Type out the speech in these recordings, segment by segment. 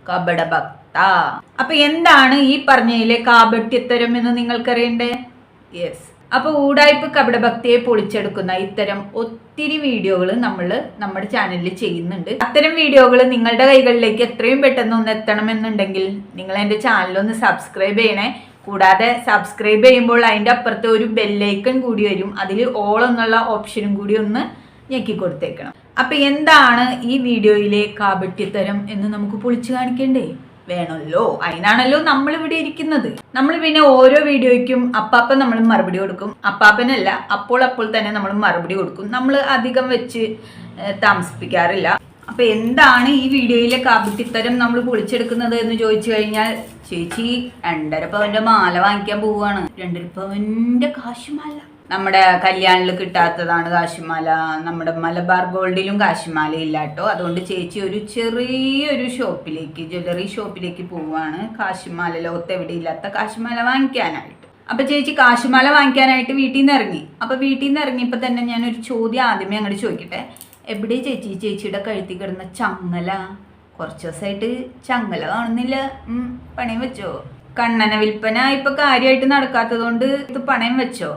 കപടഭക്ത. അപ്പൊ എന്താണ് ഈ പറഞ്ഞതിലെ കാപട്യത്തരം എന്ന് നിങ്ങൾക്കറിയണ്ടേ? യെസ്. അപ്പൊ ഊടായ്പ കപടഭക്തിയെ പൊളിച്ചെടുക്കുന്ന ഇത്തരം ഒത്തിരി വീഡിയോകൾ നമ്മൾ നമ്മുടെ ചാനലിൽ ചെയ്യുന്നുണ്ട്. അത്തരം വീഡിയോകൾ നിങ്ങളുടെ കൈകളിലേക്ക് എത്രയും പെട്ടെന്ന് ഒന്ന് എത്തണമെന്നുണ്ടെങ്കിൽ നിങ്ങൾ എൻ്റെ ചാനലൊന്ന് സബ്സ്ക്രൈബ് ചെയ്യണേ. കൂടാതെ സബ്സ്ക്രൈബ് ചെയ്യുമ്പോൾ അതിൻ്റെ അപ്പുറത്ത് ഒരു ബെല്ലൈക്കൺ കൂടി വരും, അതിൽ ഓൾ എന്നുള്ള ഓപ്ഷനും കൂടി ഒന്ന് ഞെക്കി കൊടുത്തേക്കണം. അപ്പൊ എന്താണ് ഈ വീഡിയോയിലെ കാപട്യത്തരം എന്ന് നമുക്ക് പൊളിച്ചു കാണിക്കണ്ടേ? വേണമല്ലോ, അതിനാണല്ലോ നമ്മൾ ഇവിടെ ഇരിക്കുന്നത്. നമ്മൾ പിന്നെ ഓരോ വീഡിയോയ്ക്കും അപ്പാപ്പൻ നമ്മൾ മറുപടി കൊടുക്കും. അപ്പാപ്പനല്ല, അപ്പോൾ തന്നെ നമ്മൾ മറുപടി കൊടുക്കും. നമ്മൾ അധികം വെച്ച് താമസിപ്പിക്കാറില്ല. അപ്പൊ എന്താണ് ഈ വീഡിയോയിലെ കാപട്യത്തരം നമ്മൾ പൊളിച്ചെടുക്കുന്നത് എന്ന് ചോദിച്ചു കഴിഞ്ഞാൽ, ചേച്ചി 2.5 പവന്റെ മാല വാങ്ങിക്കാൻ പോവുകയാണ്. 2.5 പവന്റെ കാശുമാല നമ്മുടെ കല്യാണിൽ കിട്ടാത്തതാണ് കാശുമാല. നമ്മുടെ മലബാർ ഗോൾഡിലും കാശുമാല ഇല്ല കേട്ടോ. അതുകൊണ്ട് ചേച്ചി ഒരു ചെറിയൊരു ഷോപ്പിലേക്ക്, ജ്വല്ലറി ഷോപ്പിലേക്ക് പോവുകയാണ് കാശുമാല, ലോകത്ത് എവിടെ ഇല്ലാത്ത കാശുമാല വാങ്ങിക്കാനായിട്ട്. അപ്പൊ ചേച്ചി കാശുമാല വാങ്ങിക്കാനായിട്ട് വീട്ടിൽ നിന്ന് ഇറങ്ങി. അപ്പൊ വീട്ടിൽ നിന്ന് ഇറങ്ങിയപ്പോൾ തന്നെ ഞാനൊരു ചോദ്യം ആദ്യമേ അങ്ങോട്ട് ചോദിക്കട്ടെ. എവിടെ ചേച്ചി ചേച്ചിയുടെ കഴുത്തി കിടന്ന ചങ്ങല? കുറച്ച് ദിവസമായിട്ട് ചങ്ങല കാണുന്നില്ല. പണയം വെച്ചോ? കണ്ണന വിൽപ്പന ഇപ്പൊ കാര്യമായിട്ട് നടക്കാത്തത് കൊണ്ട് ഇത് പണയം വെച്ചോ?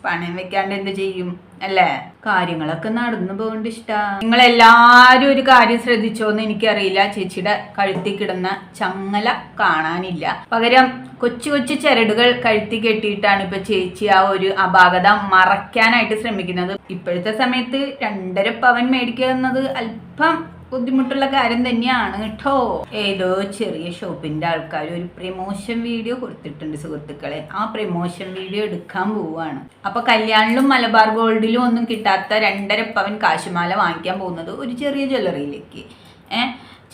പണയം വെക്കാണ്ട് എന്ത് ചെയ്യും അല്ലേ? കാര്യങ്ങളൊക്കെ നടന്നു പോകേണ്ട ഇഷ്ടാ. നിങ്ങൾ എല്ലാരും ഒരു കാര്യം ശ്രദ്ധിച്ചോന്ന് എനിക്കറിയില്ല, ചേച്ചിയുടെ കഴുത്തി കിടന്ന ചങ്ങല കാണാനില്ല. പകരം കൊച്ചു കൊച്ചു ചരടുകൾ കഴുത്തി കെട്ടിയിട്ടാണ് ഇപ്പൊ ചേച്ചി ആ ഒരു അപാകത മറയ്ക്കാനായിട്ട് ശ്രമിക്കുന്നത്. ഇപ്പോഴത്തെ സമയത്ത് 2.5 പവൻ മേടിക്കുക എന്നത് അല്പം ബുദ്ധിമുട്ടുള്ള കാര്യം തന്നെയാണ് കേട്ടോ. ഏതോ ചെറിയ ഷോപ്പിന്റെ ആൾക്കാർ ഒരു പ്രമോഷൻ വീഡിയോ കൊടുത്തിട്ടുണ്ട് സുഹൃത്തുക്കളെ. ആ പ്രമോഷൻ വീഡിയോ എടുക്കാൻ പോവുകയാണ്. അപ്പൊ കല്യാണിലും മലബാർ ഗോൾഡിലും ഒന്നും കിട്ടാത്ത 2.5 പവൻ കാശുമാല വാങ്ങിക്കാൻ പോകുന്നത് ഒരു ചെറിയ ജ്വല്ലറിയിലേക്ക്.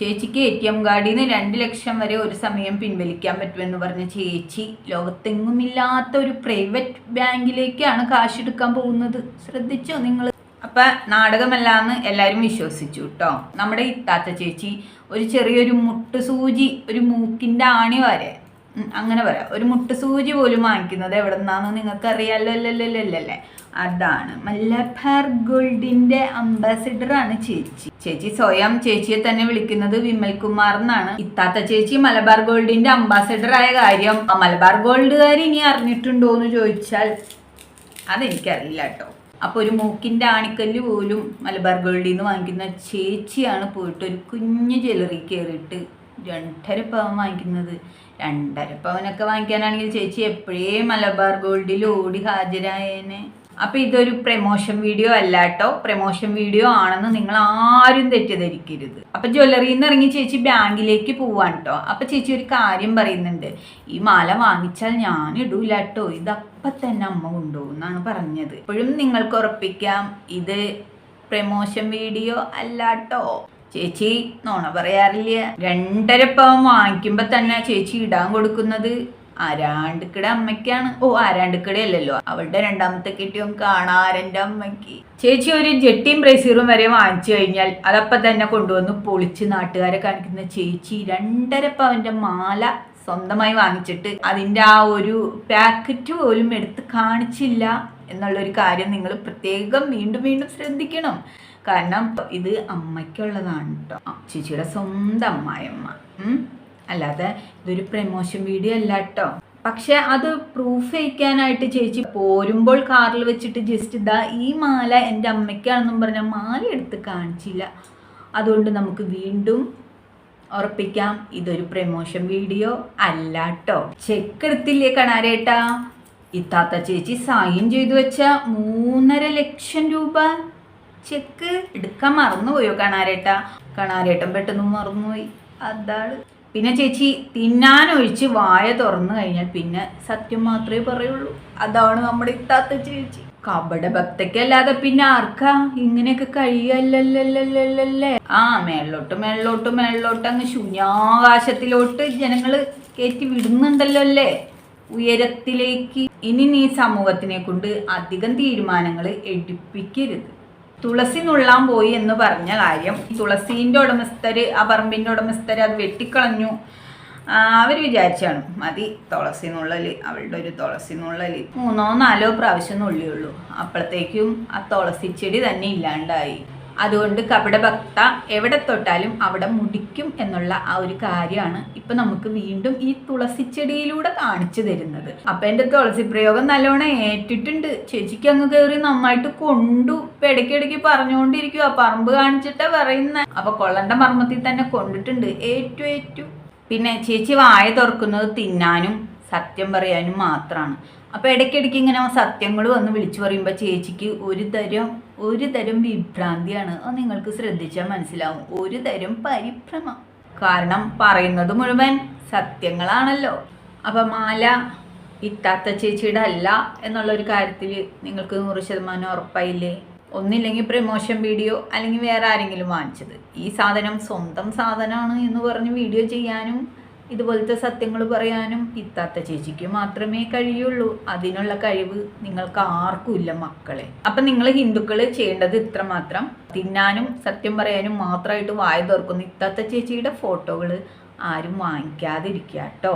ചേച്ചിക്ക് ATM കാർഡിൽ നിന്ന് 2 ലക്ഷം വരെ ഒരു സമയം പിൻവലിക്കാൻ പറ്റുമെന്ന് പറഞ്ഞ ചേച്ചി ലോകത്തെങ്ങുമില്ലാത്ത ഒരു പ്രൈവറ്റ് ബാങ്കിലേക്കാണ് കാശ് എടുക്കാൻ പോകുന്നത്. ശ്രദ്ധിച്ചോ നിങ്ങൾ? അപ്പൊ നാടകമല്ലാന്ന് എല്ലാവരും വിശ്വസിച്ചു കേട്ടോ. നമ്മുടെ ഇത്താത്ത ചേച്ചി ഒരു ചെറിയൊരു മുട്ടുസൂചി, ഒരു മൂക്കിന്റെ ആണി വരെ, അങ്ങനെ പറയാം, ഒരു മുട്ടുസൂചി പോലും വാങ്ങിക്കുന്നത് എവിടെ നിന്നാന്ന് നിങ്ങൾക്ക് അറിയാലോ അല്ലേ? അതാണ് മലബാർ ഗോൾഡിന്റെ അംബാസിഡർ ആണ് ചേച്ചി. ചേച്ചി സ്വയം ചേച്ചിയെ തന്നെ വിളിക്കുന്നത് വിമൽ കുമാർ എന്നാണ്. ഇത്താത്ത ചേച്ചി മലബാർ ഗോൾഡിന്റെ അംബാസിഡർ ആയ കാര്യം മലബാർ ഗോൾഡുകാർ ഇനി അറിഞ്ഞിട്ടുണ്ടോ എന്ന് ചോദിച്ചാൽ അതെനിക്കറിയില്ല കേട്ടോ. അപ്പോൾ ഒരു മൂക്കിൻ്റെ ആണിക്കല്ല് പോലും മലബാർ ഗോൾഡിൽ നിന്ന് വാങ്ങിക്കുന്ന ചേച്ചിയാണ് പോയിട്ട് ഒരു കുഞ്ഞു ജ്വല്ലറി കയറിയിട്ട് 2.5 പവൻ വാങ്ങിക്കുന്നത്. 2.5 പവനൊക്കെ വാങ്ങിക്കാനാണെങ്കിൽ ചേച്ചി എപ്പോഴേ മലബാർ ഗോൾഡിൽ ഓടി ഹാജരായേനെ. അപ്പോൾ ഇതൊരു പ്രമോഷൻ വീഡിയോ അല്ല കേട്ടോ. പ്രമോഷൻ വീഡിയോ ആണെന്ന് നിങ്ങൾ ആരും തെറ്റിദ്ധരിക്കരുത്. അപ്പം ജ്വല്ലറിയിൽ നിന്ന് ഇറങ്ങി ചേച്ചി ബാങ്കിലേക്ക് പോവാണ് കേട്ടോ. അപ്പം ചേച്ചി ഒരു കാര്യം പറയുന്നുണ്ട്, ഈ മാല വാങ്ങിച്ചാൽ ഞാൻ ഇടൂല കേട്ടോ, ഇതപ്പം തന്നെ അമ്മ കൊണ്ടുപോകും എന്നാണ് പറഞ്ഞത്. ഇപ്പോഴും നിങ്ങൾക്ക് ഉറപ്പിക്കാം ഇത് പ്രമോഷൻ വീഡിയോ അല്ല കേട്ടോ. ചേച്ചി നോണ പറയാറില്ല. 2.5 പവൻ വാങ്ങിക്കുമ്പോൾ തന്നെ ചേച്ചി ഇടാൻ കൊടുക്കുന്നത് ആരാണ്ടിക്കട അമ്മയ്ക്കാണ്. ആരാണ്ടിക്കട അല്ലല്ലോ, അവളുടെ 2ാമത്തെ കെട്ടിയും കാണാരൻ്റെ അമ്മയ്ക്ക്. ചേച്ചി ഒരു ജെട്ടിയും ബ്രേസീറും വരെ വാങ്ങിച്ചു കഴിഞ്ഞാൽ അതപ്പം തന്നെ കൊണ്ടുവന്ന് പൊളിച്ച് നാട്ടുകാരെ കാണിക്കുന്ന ചേച്ചി 2.5 പവന്റെ മാല സ്വന്തമായി വാങ്ങിച്ചിട്ട് അതിൻ്റെ ആ ഒരു പാക്കറ്റ് പോലും എടുത്ത് കാണിച്ചില്ല എന്നുള്ളൊരു കാര്യം നിങ്ങൾ പ്രത്യേകം വീണ്ടും വീണ്ടും ശ്രദ്ധിക്കണം. കാരണം ഇത് അമ്മയ്ക്കുള്ളതാണ് കേട്ടോ, ചേച്ചിയുടെ സ്വന്തം അമ്മായിയമ്മ. അല്ലാതെ ഇതൊരു പ്രമോഷൻ വീഡിയോ അല്ല കേട്ടോ. പക്ഷെ അത് പ്രൂഫ് ചെയ്യിക്കാനായിട്ട് ചേച്ചി പോരുമ്പോൾ കാറിൽ വെച്ചിട്ട് ജസ്റ്റ് ഇതാ ഈ മാല എൻ്റെ അമ്മയ്ക്കാണെന്നും പറഞ്ഞാൽ മാല എടുത്ത് കാണിച്ചില്ല. അതുകൊണ്ട് നമുക്ക് വീണ്ടും ഉറപ്പിക്കാം ഇതൊരു പ്രമോഷൻ വീഡിയോ അല്ല കേട്ടോ. ചെക്ക് എടുത്തില്ലേ കണാരേട്ടാ? ഇത്താത്ത ചേച്ചി സൈൻ ചെയ്തു വെച്ച 3.5 ലക്ഷം രൂപ ചെക്ക് എടുക്കാൻ മറന്നുപോയോ കണാരേട്ടാ? കണാരേട്ടൻ പെട്ടെന്ന് മറന്നുപോയി, അതാണ്. പിന്നെ ചേച്ചി തിന്നാനൊഴിച്ച് വായ തുറന്നു കഴിഞ്ഞാൽ പിന്നെ സത്യം മാത്രമേ പറയുള്ളൂ. അതാണ് നമ്മുടെ ഇത്താത്ത ചേച്ചി. കപടഭക്തയ്ക്കല്ലാതെ പിന്നെ ആർക്കാ ഇങ്ങനെയൊക്കെ കഴിയല്ലേ? മേളിലോട്ട് അങ്ങ് ശൂന്യാകാശത്തിലോട്ട് ജനങ്ങൾ കയറ്റി വിടുന്നുണ്ടല്ലോ അല്ലേ, ഉയരത്തിലേക്ക്. ഇനി നീ സമൂഹത്തിനെ കൊണ്ട് അധികം തീരുമാനങ്ങൾ എടുപ്പിക്കരുത്. തുളസി നുള്ളാൻ പോയി എന്ന് പറഞ്ഞ കാര്യം തുളസീൻ്റെ ഉടമസ്ഥര്, ആ പറമ്പിൻ്റെ ഉടമസ്ഥര് അത് വെട്ടിക്കളഞ്ഞു. അവർ വിചാരിച്ചാണ് മതി തുളസി നുള്ളല്, അവളുടെ ഒരു തുളസി നുള്ളല് 3-4 പ്രാവശ്യം നുള്ളിയുള്ളൂ. അപ്പോഴത്തേക്കും ആ തുളസി ചെടി തന്നെ ഇല്ലാണ്ടായി. അതുകൊണ്ട് കപടഭക്ത എവിടെ തൊട്ടാലും അവിടെ മുടിക്കും എന്നുള്ള ആ ഒരു കാര്യമാണ് ഇപ്പൊ നമുക്ക് വീണ്ടും ഈ തുളസി ചെടിയിലൂടെ കാണിച്ചു തരുന്നത്. അപ്പൊ എന്റെ തുളസി പ്രയോഗം നല്ലോണം ഏറ്റിട്ടുണ്ട്. ചേച്ചിക്ക് അങ്ങ് കയറി നന്നായിട്ട് കൊണ്ടു. ഇപ്പൊ ഇടയ്ക്കിടയ്ക്ക് പറഞ്ഞുകൊണ്ടിരിക്കുക, പറമ്പ് കാണിച്ചിട്ടാ പറയുന്ന. അപ്പൊ കൊള്ളണ്ട മർമ്മത്തിൽ തന്നെ കൊണ്ടിട്ടുണ്ട്. ഏറ്റു. പിന്നെ ചേച്ചി വായ തുറക്കുന്നത് തിന്നാനും സത്യം പറയാനും മാത്രമാണ്. അപ്പൊ ഇടയ്ക്കിടയ്ക്ക് ഇങ്ങനെ സത്യങ്ങൾ വന്ന് വിളിച്ചു പറയുമ്പോൾ ചേച്ചിക്ക് ഒരു തരം വിഭ്രാന്തിയാണ്. അത് നിങ്ങൾക്ക് ശ്രദ്ധിച്ചാൽ മനസ്സിലാവും. ഒരു തരം പരിഭ്രമം. കാരണം പറയുന്നത് മുഴുവൻ സത്യങ്ങളാണല്ലോ. അപ്പൊ മാല ഇത്താത്ത ചേച്ചിയുടെ അല്ല എന്നുള്ളൊരു കാര്യത്തിൽ നിങ്ങൾക്ക് 100% ഉറപ്പായില്ലേ? ഒന്നില്ലെങ്കിൽ പ്രമോഷൻ വീഡിയോ അല്ലെങ്കിൽ വേറെ ആരെങ്കിലും വാങ്ങിച്ചത്. ഈ സാധനം സ്വന്തം സാധനമാണ് എന്ന് പറഞ്ഞ് വീഡിയോ ചെയ്യാനും ഇതുപോലത്തെ സത്യങ്ങൾ പറയാനും ഇത്താത്ത ചേച്ചിക്ക് മാത്രമേ കഴിയുള്ളൂ. അതിനുള്ള കഴിവ് നിങ്ങൾക്ക് ആർക്കും ഇല്ല മക്കളെ. അപ്പം നിങ്ങൾ ഹിന്ദുക്കൾ ചെയ്യേണ്ടത് ഇത്ര മാത്രം. തിന്നാനും സത്യം പറയാനും മാത്രമായിട്ട് വായ തുറക്കുന്ന ഇത്താത്ത ചേച്ചിയുടെ ഫോട്ടോകൾ ആരും വാങ്ങിക്കാതിരിക്കുക കേട്ടോ.